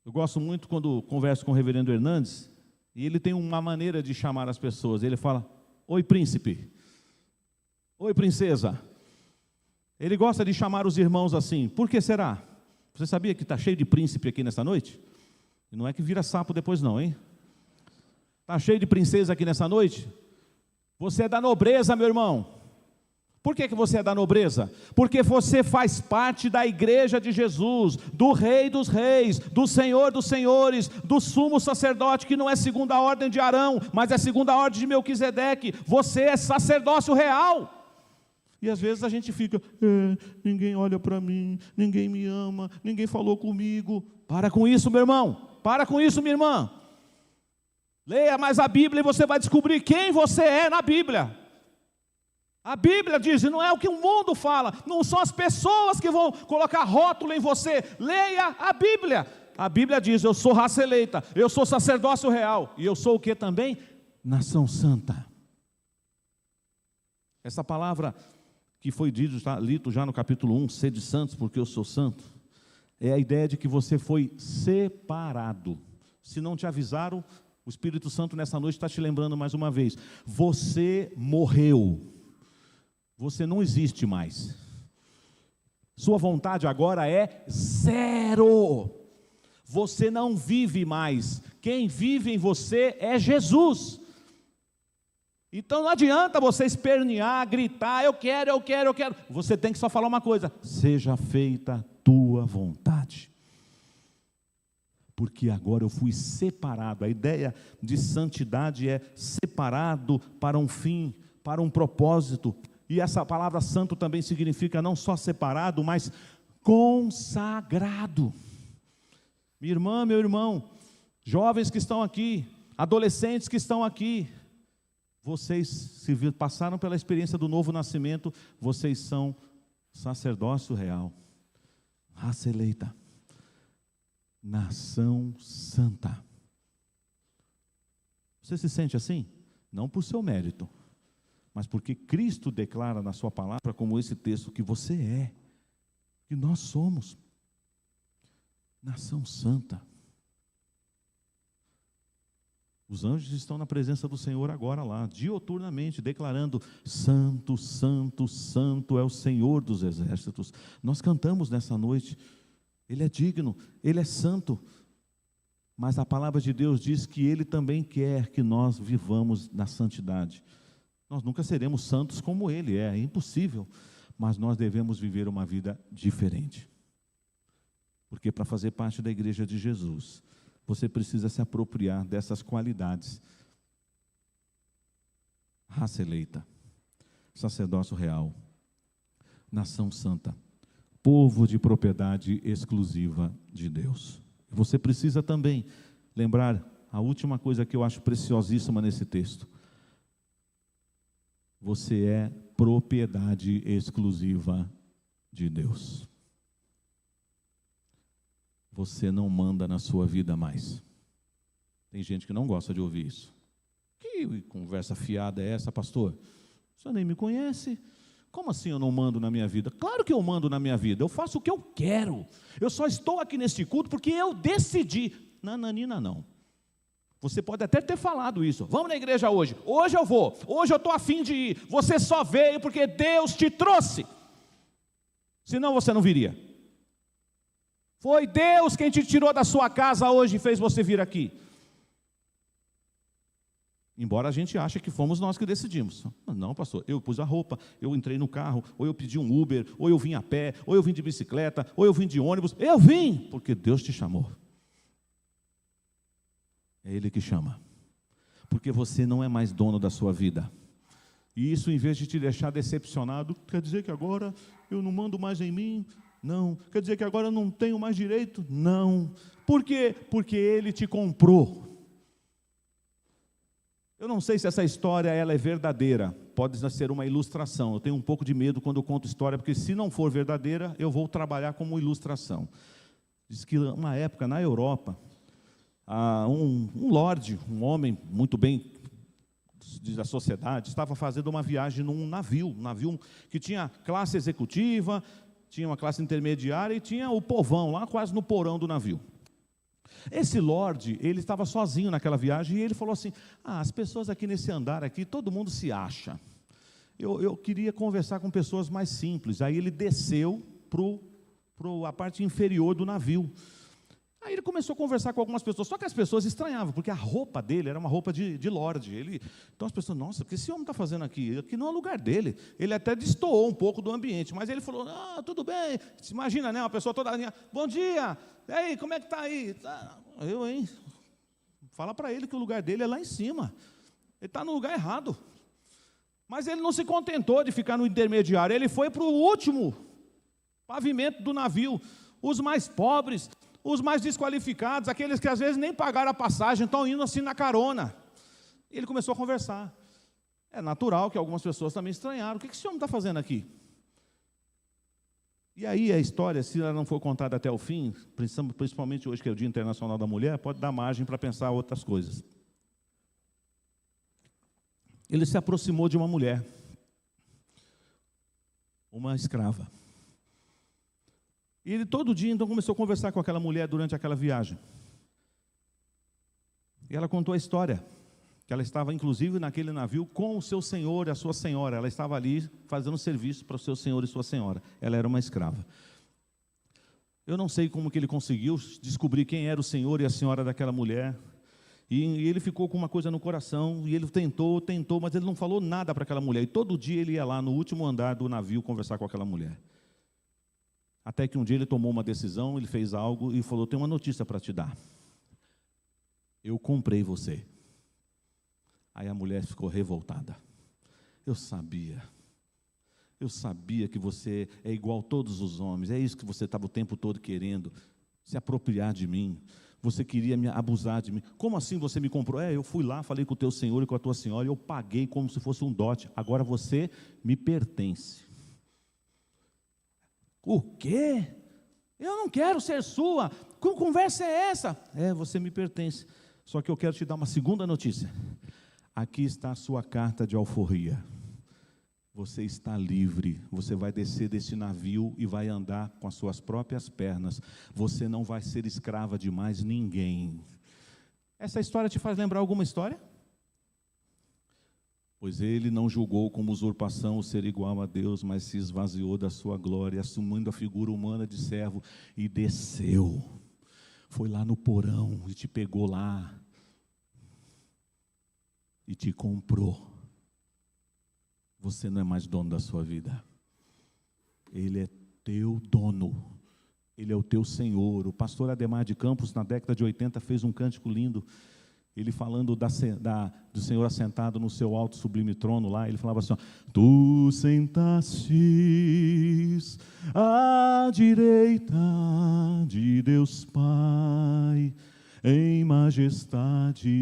Eu gosto muito quando converso com o reverendo Hernandes, e ele tem uma maneira de chamar as pessoas, ele fala: oi, príncipe. Oi, princesa. Ele gosta de chamar os irmãos assim. Por que será? Você sabia que está cheio de príncipe aqui nessa noite? E não é que vira sapo depois não, hein? Está cheio de princesa aqui nessa noite? Você é da nobreza, meu irmão. Por que você é da nobreza? Porque você faz parte da igreja de Jesus, do Rei dos Reis, do Senhor dos Senhores, do sumo sacerdote, que não é segunda a ordem de Arão, mas é segunda a ordem de Melquisedeque. Você é sacerdócio real. E às vezes a gente fica, ninguém olha para mim, ninguém me ama, ninguém falou comigo. Para com isso, meu irmão. Para com isso, minha irmã. Leia mais a Bíblia e você vai descobrir quem você é na Bíblia. A Bíblia diz, e não é o que o mundo fala, não são as pessoas que vão colocar rótulo em você. Leia a Bíblia. A Bíblia diz, eu sou raça eleita, eu sou sacerdócio real, e eu sou o que também? Nação santa. Essa palavra que foi dito já no capítulo 1, sede santos porque eu sou santo, é a ideia de que você foi separado. Se não te avisaram, O Espírito Santo nessa noite está te lembrando mais uma vez, você morreu, você não existe mais, sua vontade agora é zero, você não vive mais, quem vive em você é Jesus. Então não adianta você espernear, gritar, eu quero, você tem que só falar uma coisa, seja feita a tua vontade. Porque agora eu fui separado. A ideia de santidade é separado para um fim, para um propósito. E essa palavra santo também significa não só separado, mas consagrado. Minha irmã, meu irmão, jovens que estão aqui, adolescentes que estão aqui, vocês se passaram pela experiência do novo nascimento, vocês são sacerdócio real, raça eleita, nação santa. Você se sente assim? Não por seu mérito, mas porque Cristo declara na sua palavra, como esse texto, que você é, que nós somos nação santa. Os anjos estão na presença do Senhor agora lá, dioturnamente, declarando, santo, santo, santo é o Senhor dos exércitos. Nós cantamos nessa noite, Ele é digno, Ele é santo, mas a palavra de Deus diz que Ele também quer que nós vivamos na santidade. Nós nunca seremos santos como Ele é impossível, mas nós devemos viver uma vida diferente. Porque para fazer parte da igreja de Jesus, você precisa se apropriar dessas qualidades. Raça eleita, sacerdócio real, nação santa, povo de propriedade exclusiva de Deus. Você precisa também lembrar a última coisa que eu acho preciosíssima nesse texto. Você é propriedade exclusiva de Deus. Você não manda na sua vida mais. Tem gente que não gosta de ouvir isso. Que conversa fiada é essa, pastor? Você nem me conhece. Como assim eu não mando na minha vida? Claro que eu mando na minha vida, eu faço o que eu quero. Eu só estou aqui neste culto porque eu decidi. Nananina não. Você pode até ter falado isso. Vamos na igreja hoje. Hoje eu vou. Hoje eu estou a fim de ir. Você só veio porque Deus te trouxe. Senão você não viria. Foi Deus quem te tirou da sua casa hoje e fez você vir aqui. Embora a gente ache que fomos nós que decidimos. Não, pastor, eu pus a roupa, eu entrei no carro, ou eu pedi um Uber, ou eu vim a pé, ou eu vim de bicicleta, ou eu vim de ônibus. Eu vim, porque Deus te chamou. É Ele que chama. Porque você não é mais dono da sua vida. E isso, em vez de te deixar decepcionado, quer dizer que agora eu não mando mais em mim? Não. Quer dizer que agora eu não tenho mais direito? Não. Por quê? Porque Ele te comprou. Eu não sei se essa história ela é verdadeira, pode ser uma ilustração. Eu tenho um pouco de medo quando eu conto história, porque se não for verdadeira, eu vou trabalhar como ilustração. Diz que uma época na Europa, um lorde, um homem muito bem da sociedade, estava fazendo uma viagem num navio que tinha classe executiva, tinha uma classe intermediária e tinha o povão lá quase no porão do navio. Esse lorde, ele estava sozinho naquela viagem e ele falou assim, as pessoas aqui nesse andar aqui, todo mundo se acha. Eu queria conversar com pessoas mais simples. Aí ele desceu para a parte inferior do navio. Aí ele começou a conversar com algumas pessoas, só que as pessoas estranhavam, porque a roupa dele era uma roupa de lorde. Então as pessoas, nossa, o que esse homem está fazendo aqui? Aqui não é o lugar dele. Ele até destoou um pouco do ambiente, mas ele falou, tudo bem. Imagina, né, uma pessoa toda, bom dia, e aí, como é que está aí? Eu, hein? Fala para ele que o lugar dele é lá em cima. Ele está no lugar errado. Mas ele não se contentou de ficar no intermediário, ele foi para o último pavimento do navio, os mais pobres, os mais desqualificados, aqueles que às vezes nem pagaram a passagem, estão indo assim na carona. E ele começou a conversar. É natural que algumas pessoas também estranharam. O que esse homem está fazendo aqui? E aí a história, se ela não for contada até o fim, principalmente hoje que é o Dia Internacional da Mulher, pode dar margem para pensar outras coisas. Ele se aproximou de uma mulher, uma escrava. E ele todo dia, então, começou a conversar com aquela mulher durante aquela viagem. E ela contou a história, que ela estava inclusive naquele navio com o seu senhor e a sua senhora. Ela estava ali fazendo serviço para o seu senhor e sua senhora. Ela era uma escrava. Eu não sei como que ele conseguiu descobrir quem era o senhor e a senhora daquela mulher. E ele ficou com uma coisa no coração, e ele tentou, mas ele não falou nada para aquela mulher. E todo dia ele ia lá no último andar do navio conversar com aquela mulher. Até que um dia ele tomou uma decisão, ele fez algo e falou: tenho uma notícia para te dar. Eu comprei você. Aí a mulher ficou revoltada. Eu sabia que você é igual a todos os homens, é isso que você estava o tempo todo querendo, se apropriar de mim, você queria me abusar de mim. Como assim você me comprou? Eu fui lá, falei com o teu senhor e com a tua senhora, eu paguei como se fosse um dote, agora você me pertence. O quê? Eu não quero ser sua, que conversa é essa? Você me pertence, só que eu quero te dar uma segunda notícia. Aqui está a sua carta de alforria. Você está livre, você vai descer desse navio e vai andar com as suas próprias pernas. Você não vai ser escrava de mais ninguém. Essa história te faz lembrar alguma história? Pois ele não julgou como usurpação o ser igual a Deus, mas se esvaziou da sua glória, assumindo a figura humana de servo, e desceu. Foi lá no porão e te pegou lá. E te comprou. Você não é mais dono da sua vida. Ele é teu dono. Ele é o teu Senhor. O pastor Ademar de Campos, na década de 80, fez um cântico lindo. Ele falando do Senhor assentado no seu alto sublime trono lá. Ele falava assim: tu sentastes à direita de Deus Pai, em majestade.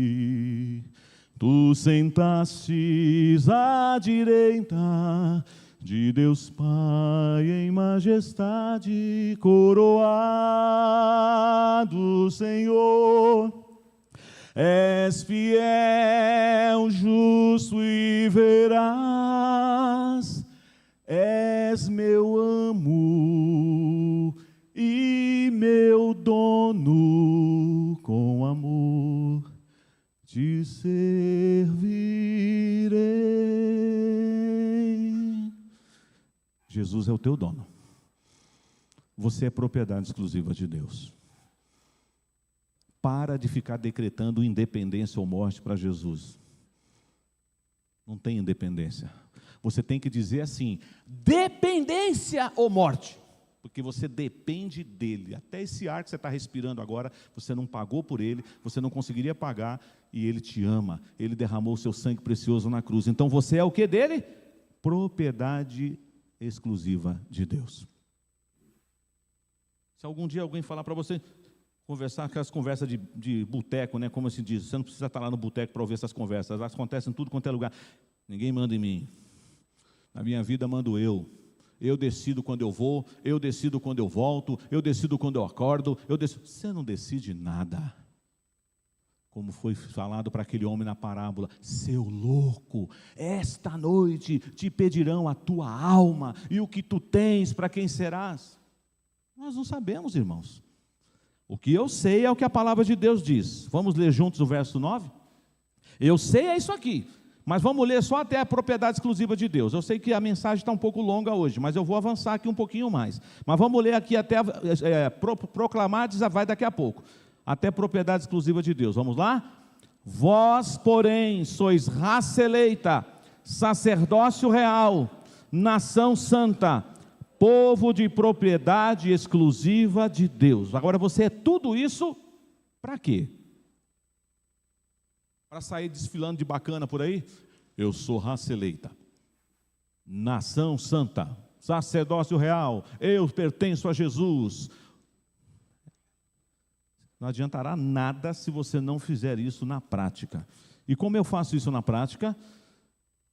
Tu sentastes à direita de Deus Pai, em majestade, coroado, Senhor. És fiel, justo e veraz, és meu amo e meu dono, com amor te servirei. Jesus é o teu dono. Você é propriedade exclusiva de Deus. Para de ficar decretando independência ou morte para Jesus. Não tem independência. Você tem que dizer assim: dependência ou morte. Porque você depende dele. Até esse ar que você está respirando agora, você não pagou por ele, você não conseguiria pagar, e ele te ama. Ele derramou o seu sangue precioso na cruz. Então você é o que dele? Propriedade exclusiva de Deus. Se algum dia alguém falar para você, conversar aquelas conversas de boteco, né? Como se diz, você não precisa estar lá no boteco para ouvir essas conversas, elas acontecem em tudo quanto é lugar. Ninguém manda em mim. Na minha vida mando eu. Eu decido quando eu vou, eu decido quando eu volto, eu decido quando eu acordo, Você não decide nada. Como foi falado para aquele homem na parábola: seu louco, esta noite te pedirão a tua alma, e o que tu tens, para quem serás? Nós não sabemos, irmãos. O que eu sei é o que a palavra de Deus diz. Vamos ler juntos o verso 9? Eu sei é isso aqui. Mas vamos ler só até a propriedade exclusiva de Deus. Eu sei que a mensagem está um pouco longa hoje, mas eu vou avançar aqui um pouquinho mais. Mas vamos ler aqui até proclamar, vai daqui a pouco. Até a propriedade exclusiva de Deus. Vamos lá? Vós, porém, sois raça eleita, sacerdócio real, nação santa, povo de propriedade exclusiva de Deus. Agora você é tudo isso para quê? Para sair desfilando de bacana por aí? Eu sou raça eleita, nação santa, sacerdócio real, eu pertenço a Jesus. Não adiantará nada se você não fizer isso na prática. E como eu faço isso na prática?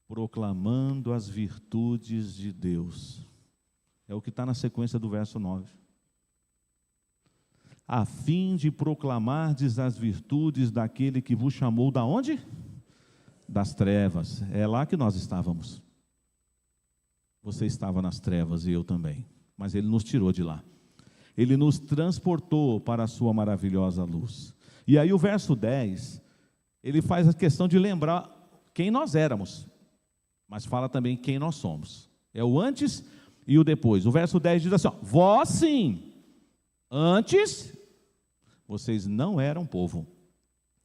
Proclamando as virtudes de Deus. É o que está na sequência do verso 9. A fim de proclamardes as virtudes daquele que vos chamou da onde? Das trevas. É lá que nós estávamos. Você estava nas trevas e eu também. Mas Ele nos tirou de lá. Ele nos transportou para a sua maravilhosa luz. E aí o verso 10 ele faz a questão de lembrar quem nós éramos, mas fala também quem nós somos. É o antes e o depois. O verso 10 diz assim, ó, vós sim, antes, vocês não eram povo.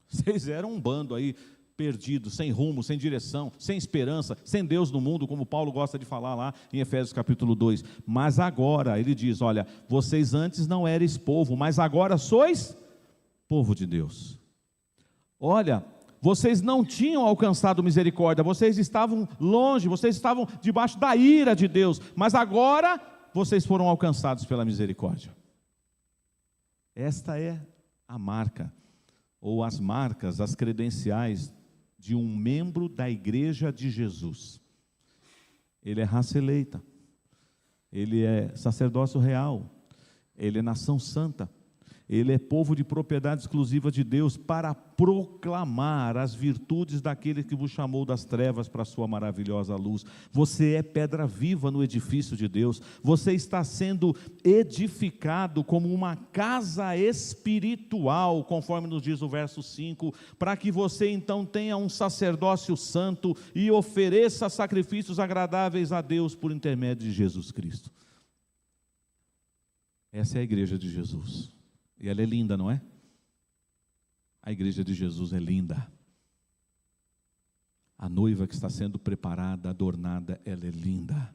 Vocês eram um bando aí, perdido, sem rumo, sem direção, sem esperança, sem Deus no mundo, como Paulo gosta de falar lá em Efésios capítulo 2. Mas agora, ele diz, olha, vocês antes não erais povo, mas agora sois povo de Deus. Olha, vocês não tinham alcançado misericórdia, vocês estavam longe, vocês estavam debaixo da ira de Deus, mas agora vocês foram alcançados pela misericórdia. Esta é a marca, ou as marcas, as credenciais de um membro da igreja de Jesus. Ele é raça eleita, ele é sacerdócio real, ele é nação santa, ele é povo de propriedade exclusiva de Deus, para proclamar as virtudes daquele que vos chamou das trevas para a sua maravilhosa luz. Você é pedra viva no edifício de Deus, você está sendo edificado como uma casa espiritual, conforme nos diz o verso 5, para que você então tenha um sacerdócio santo e ofereça sacrifícios agradáveis a Deus por intermédio de Jesus Cristo. Essa é a igreja de Jesus. E ela é linda, não é? A igreja de Jesus é linda. A noiva que está sendo preparada, adornada, ela é linda.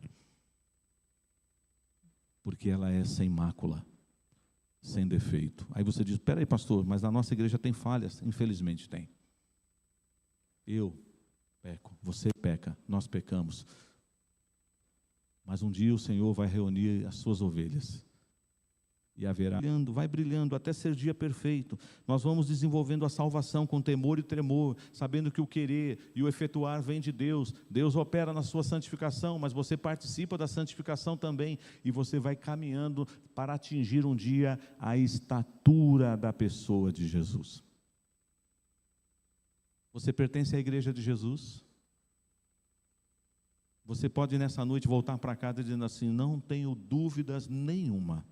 Porque ela é sem mácula, sem defeito. Aí você diz, espera aí pastor, mas a nossa igreja tem falhas. Infelizmente tem. Eu peco, você peca, nós pecamos. Mas um dia o Senhor vai reunir as suas ovelhas. E haverá, vai brilhando até ser dia perfeito. Nós vamos desenvolvendo a salvação com temor e tremor, sabendo que o querer e o efetuar vem de Deus. Deus opera na sua santificação, mas você participa da santificação também, e você vai caminhando para atingir um dia a estatura da pessoa de Jesus. Você pertence à igreja de Jesus? Você pode nessa noite voltar para casa dizendo assim, não tenho dúvidas nenhuma,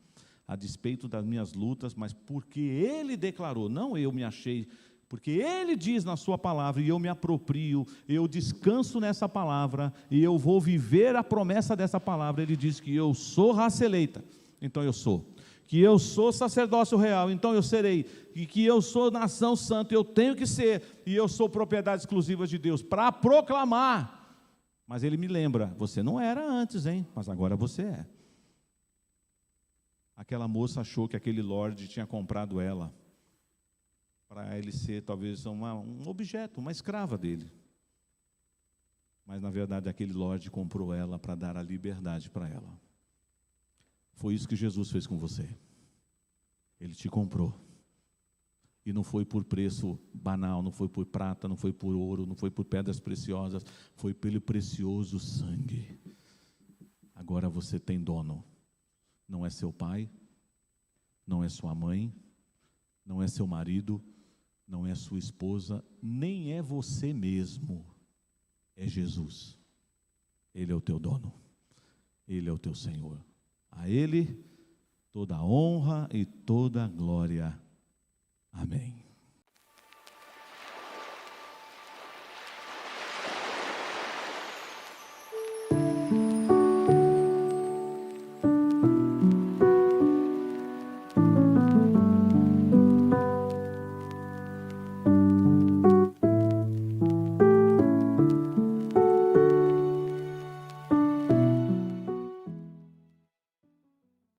a despeito das minhas lutas, mas porque Ele declarou, não eu me achei, porque Ele diz na sua palavra, e eu me aproprio, eu descanso nessa palavra, e eu vou viver a promessa dessa palavra. Ele diz que eu sou raça eleita, então eu sou, que eu sou sacerdócio real, então eu serei, e que eu sou nação santa, eu tenho que ser, e eu sou propriedade exclusiva de Deus, para proclamar. Mas Ele me lembra, você não era antes, hein? Mas agora você é. Aquela moça achou que aquele lorde tinha comprado ela, para ele ser talvez um objeto, uma escrava dele. Mas na verdade aquele lorde comprou ela para dar a liberdade para ela. Foi isso que Jesus fez com você. Ele te comprou. E não foi por preço banal, não foi por prata, não foi por ouro, não foi por pedras preciosas, foi pelo precioso sangue. Agora você tem dono. Não é seu pai, não é sua mãe, não é seu marido, não é sua esposa, nem é você mesmo. É Jesus. Ele é o teu dono. Ele é o teu Senhor. A Ele toda a honra e toda a glória. Amém.